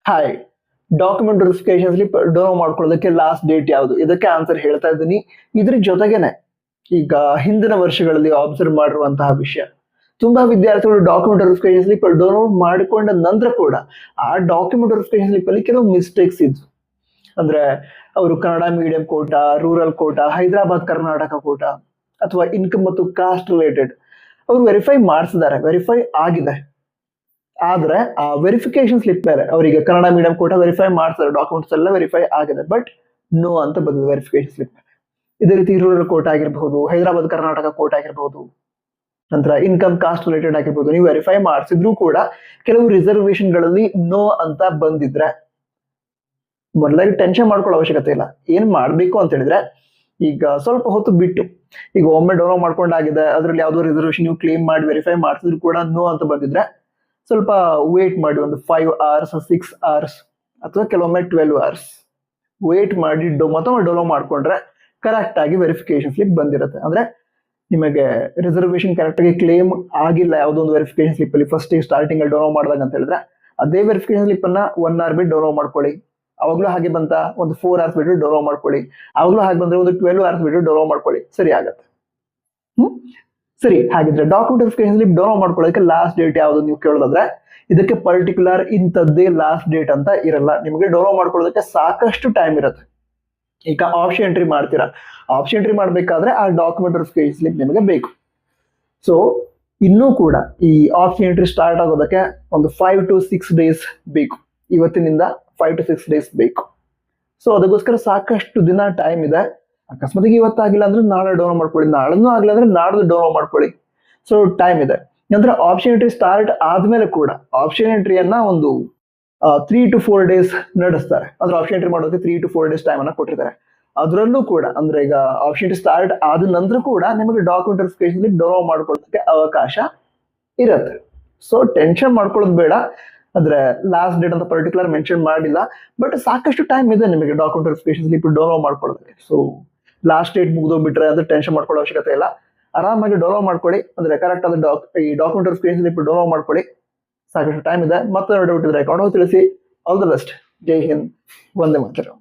Hi, document verification slip download ಮಾಡ್ಕೊಳ್ಳೋದಕ್ಕೆ last date ಯಾವುದು? ಇದಕ್ಕೆ ಆನ್ಸರ್ ಹೇಳ್ತಾ ಇದ್ದೀನಿ. ಇದ್ರ ಜೊತೆಗೇನೆ ಈಗ ಹಿಂದಿನ ವರ್ಷಗಳಲ್ಲಿ ಅಬ್ಸರ್ವ್ ಮಾಡಿರುವಂತಹ ವಿಷಯ, ತುಂಬಾ ವಿದ್ಯಾರ್ಥಿಗಳು ಡಾಕ್ಯುಮೆಂಟ್ ವೆರಿಫಿಕೇಶನ್ ಸ್ಲಿಪ್ ಡೌನ್ಲೋಡ್ ಮಾಡಿಕೊಂಡ ನಂತರ ಕೂಡ ಆ ಡಾಕ್ಯುಮೆಂಟ್ ವೆರಿಫಿಕೇಶನ್ ಸ್ಲಿಪ್ ಅಲ್ಲಿ ಕೆಲವು ಮಿಸ್ಟೇಕ್ಸ್ ಇದ್ವು. ಅಂದ್ರೆ ಅವರು ಕನ್ನಡ ಮೀಡಿಯಂ ಕೋಟಾ, ರೂರಲ್ ಕೋಟಾ, ಹೈದರಾಬಾದ್ ಕರ್ನಾಟಕ ಕೋಟಾ ಅಥವಾ ಇನ್ಕಮ್ ಮತ್ತು ಕಾಸ್ಟ್ ರಿಲೇಟೆಡ್ ಅವರು ವೆರಿಫೈ ಮಾಡಿಸಿದ್ದಾರೆ, ವೆರಿಫೈ ಆಗಿದೆ. ಆದ್ರೆ ಆ ವೆರಿಫಿಕೇಶನ್ ಸ್ಲಿಪ್ ಮೇಲೆ ಅವರಿಗೆ ಕನ್ನಡ ಮೀಡಿಯಂ ಕೋಟಾ ವೆರಿಫೈ ಮಾಡ್ತಾರೆ, ಡಾಕ್ಯುಮೆಂಟ್ಸ್ ಎಲ್ಲ ವೆರಿಫೈ ಆಗಿದೆ, ಬಟ್ ನೋ ಅಂತ ಬಂದಿದೆ ವೆರಿಫಿಕೇಶನ್ ಸ್ಲಿಪ್ ಮೇಲೆ. ಇದೇ ರೀತಿ ರೂರಲ್ ಕೋಟಾ ಆಗಿರಬಹುದು, ಹೈದರಾಬಾದ್ ಕರ್ನಾಟಕ ಕೋಟಾ ಆಗಿರಬಹುದು, ನಂತರ ಇನ್ಕಮ್ ಕಾಸ್ಟ್ ರಿಲೇಟೆಡ್ ಆಗಿರ್ಬೋದು, ನೀವು ವೆರಿಫೈ ಮಾಡಿಸಿದ್ರು ಕೂಡ ಕೆಲವು ರಿಸರ್ವೇಶನ್ ಗಳಲ್ಲಿ ನೋ ಅಂತ ಬಂದಿದ್ರೆ ಮೊದಲಾಗಿ ಟೆನ್ಷನ್ ಮಾಡ್ಕೊಳ್ಳೋ ಅವಶ್ಯಕತೆ ಇಲ್ಲ. ಏನ್ ಮಾಡ್ಬೇಕು ಅಂತ ಹೇಳಿದ್ರೆ, ಈಗ ಸ್ವಲ್ಪ ಹೊತ್ತು ಬಿಟ್ಟು, ಈಗ ಒಮ್ಮೆ ಡೌನ್ಲೋಡ್ ಮಾಡ್ಕೊಂಡಾಗಿದೆ, ಅದ್ರಲ್ಲಿ ಯಾವ್ದೋ ರಿಸರ್ವೇಶನ್ ನೀವು ಕ್ಲೇಮ್ ಮಾಡಿ ವೆರಿಫೈ ಮಾಡಿಸಿದ್ರು ಕೂಡ ನೋ ಅಂತ ಬಂದಿದ್ರೆ ಸ್ವಲ್ಪ ವೇಟ್ ಮಾಡಿ, ಒಂದು 5 hours 6 hours ಅಥವಾ ಕೆಲವೊಮ್ಮೆ 12 hours ವೇಟ್ ಮಾಡಿ ಮತ್ತೊಮ್ಮೆ ಡೌನ್ಲೋಡ್ ಮಾಡ್ಕೊಂಡ್ರೆ ಕರೆಕ್ಟ್ ಆಗಿ ವೆರಿಫಿಕೇಶನ್ ಸ್ಲಿಪ್ ಬಂದಿರುತ್ತೆ. ಅಂದ್ರೆ ನಿಮಗೆ ರಿಸರ್ವೇಶನ್ ಕರೆಕ್ಟ್ ಆಗಿ ಕ್ಲೇಮ್ ಆಗಿಲ್ಲ ಯಾವುದೋ ಒಂದು ವೆರಿಫಿಕೇಶನ್ ಸ್ಲಿಪ್ ಅಲ್ಲಿ ಫಸ್ಟ್ ಸ್ಟಾರ್ಟಿಂಗ್ ಅಲ್ಲಿ ಡೌನ್ಲೋಡ್ ಮಾಡಿದಾಗ ಅಂತ ಹೇಳಿದ್ರೆ, ಅದೇ ವೆರಿಫಿಕೇಶನ್ ಸ್ಲಿಪ್ ಅನ್ನ 1 hour ಬಿಟ್ಟು ಡೌನ್ಲೋಡ್ ಮಾಡ್ಕೊಳ್ಳಿ. ಅವಾಗ್ಲೂ ಹಾಗೆ ಬಂತ, ಒಂದು 4 hours ಬಿಟ್ಟು ಡೌನ್ಲೋಡ್ ಮಾಡ್ಕೊಳ್ಳಿ. ಅವಾಗ್ಲೂ ಹಾಗೆ ಬಂದ್ರೆ ಒಂದು 12 hours ಬಿಟ್ಟು ಡೌನ್ಲೋಡ್ ಮಾಡ್ಕೊಳ್ಳಿ, ಸರಿ ಆಗತ್ತೆ. ಸರಿ, ಹಾಗಿದ್ರೆ ಡಾಕ್ಯುಮೆಂಟ್ ವೆರಿಫಿಕೇಶನ್ ಸ್ಲಿಪ್ ಡೌನ್ಲೋಡ್ ಮಾಡ್ಕೊಳ್ಳೋದಕ್ಕೆ ಲಾಸ್ಟ್ ಡೇಟ್ ಯಾವುದು ನೀವು ಕೇಳೋದಾದ್ರೆ, ಇದಕ್ಕೆ ಪರ್ಟಿಕ್ಯುಲರ್ ಇಂಥದ್ದೇ ಲಾಸ್ಟ್ ಡೇಟ್ ಅಂತ ಇರಲ್ಲ. ನಿಮಗೆ ಡೌನ್ಲೋಡ್ ಮಾಡ್ಕೊಳ್ಳೋದಕ್ಕೆ ಸಾಕಷ್ಟು ಟೈಮ್ ಇರುತ್ತೆ. ಈಗ ಆಪ್ಷನ್ ಎಂಟ್ರಿ ಮಾಡ್ತೀರಾ, ಆಪ್ಷನ್ ಎಂಟ್ರಿ ಮಾಡ್ಬೇಕಾದ್ರೆ ಆ ಡಾಕ್ಯುಮೆಂಟ್ ವೆರಿಫಿಕೇಶನ್ ಸ್ಲಿಪ್ ನಿಮಗೆ ಬೇಕು. ಸೊ ಇನ್ನೂ ಕೂಡ ಈ ಆಪ್ಷನ್ ಎಂಟ್ರಿ ಸ್ಟಾರ್ಟ್ ಆಗೋದಕ್ಕೆ ಒಂದು 5 to 6 days ಬೇಕು. ಇವತ್ತಿನಿಂದ 5 to 6 days ಬೇಕು. ಸೊ ಅದಕ್ಕೋಸ್ಕರ ಸಾಕಷ್ಟು ದಿನ ಟೈಮ್ ಇದೆ. ಅಕಸ್ಮಾತ್ ಇವತ್ತಾಗಿಲ್ಲ ಅಂದ್ರೆ ನಾಳೆ ಡೌನ್ಲೋಡ್ ಮಾಡ್ಕೊಳ್ಳಿ, ನಾಳೆನೂ ಆಗಿಲ್ಲ ಅಂದ್ರೆ ನಾಡ್ದು ಡೌನ್ಲೋಡ್ ಮಾಡ್ಕೊಳ್ಳಿ. ಸೊ ಟೈಮ್ ಇದೆ. ನಂತರ ಆಪ್ಷನ್ ಎಂಟ್ರಿ ಸ್ಟಾರ್ಟ್ ಆದ್ಮೇಲೆ ಕೂಡ ಆಪ್ಷನ್ ಎಂಟ್ರಿಯನ್ನ ಒಂದು 3 to 4 days ನಡೆಸ್ತಾರೆ. ಅಂದ್ರೆ ಆಪ್ಷನ್ ಎಂಟ್ರಿ ಮಾಡೋದಕ್ಕೆ 3 to 4 days ಟೈಮ್ ಅನ್ನ ಕೊಟ್ಟಿರ್ತಾರೆ. ಅದರಲ್ಲೂ ಕೂಡ ಅಂದ್ರೆ ಈಗ ಆಪ್ಷನ್ ಎಂಟ್ರಿ ಸ್ಟಾರ್ಟ್ ಆದ ನಂತರ ಕೂಡ ನಿಮಗೆ ಡಾಕ್ಯುಮೆಂಟ್ ವೆರಿಫಿಕೇಶನ್ ಡೌನ್ಲೋಡ್ ಮಾಡ್ಕೊಳ್ಳೋದಕ್ಕೆ ಅವಕಾಶ ಇರುತ್ತೆ. ಸೊ ಟೆನ್ಷನ್ ಮಾಡ್ಕೊಳ್ಳೋದು ಬೇಡ. ಅಂದ್ರೆ ಲಾಸ್ಟ್ ಡೇಟ್ ಅಂತ ಪರ್ಟಿಕ್ಯುಲರ್ ಮೆನ್ಷನ್ ಮಾಡಿಲ್ಲ, ಬಟ್ ಸಾಕಷ್ಟು ಟೈಮ್ ಇದೆ ನಿಮಗೆ ಡಾಕ್ಯುಮೆಂಟ್ ವೆರಿಫಿಕೇಶನ್ ಸ್ಲಿಪ್ ಡೌನ್ಲೋಡ್ ಮಾಡ್ಕೊಳ್ಳೋದಕ್ಕೆ. ಸೊ ಲಾಸ್ಟ್ ಡೇಟ್ ಮುಗಿದೋಗ್ಬಿಟ್ರೆ ಅದು ಟೆನ್ಷನ್ ಮಾಡ್ಕೊಳ್ಳೋ ಅವಶ್ಯಕತೆ ಇಲ್ಲ. ಆರಾಮಾಗಿ ಡೌನ್ಲೋಡ್ ಮಾಡ್ಕೊಳ್ಳಿ. ಅಂದ್ರೆ ಕರೆಕ್ಟ್ ಆದ ಈ ಡಾಕ್ಯುಮೆಂಟ್ ವೆರಿಫಿಕೇಶನ್ ಸ್ಲಿಪ್ ಡೌನ್ಲೋಡ್ ಮಾಡ್ಕೊಳ್ಳಿ. ಸಾಕಷ್ಟು ಟೈಮ್ ಇದೆ. ಮತ್ತೆ ಡೌಟ್ ಇದ್ರೆ ಅಕೌಂಟ್ ತಿಳಿಸಿ. All the best. ಜೈ ಹಿಂದ್, ವಂದೇ ಮಾತರಂ.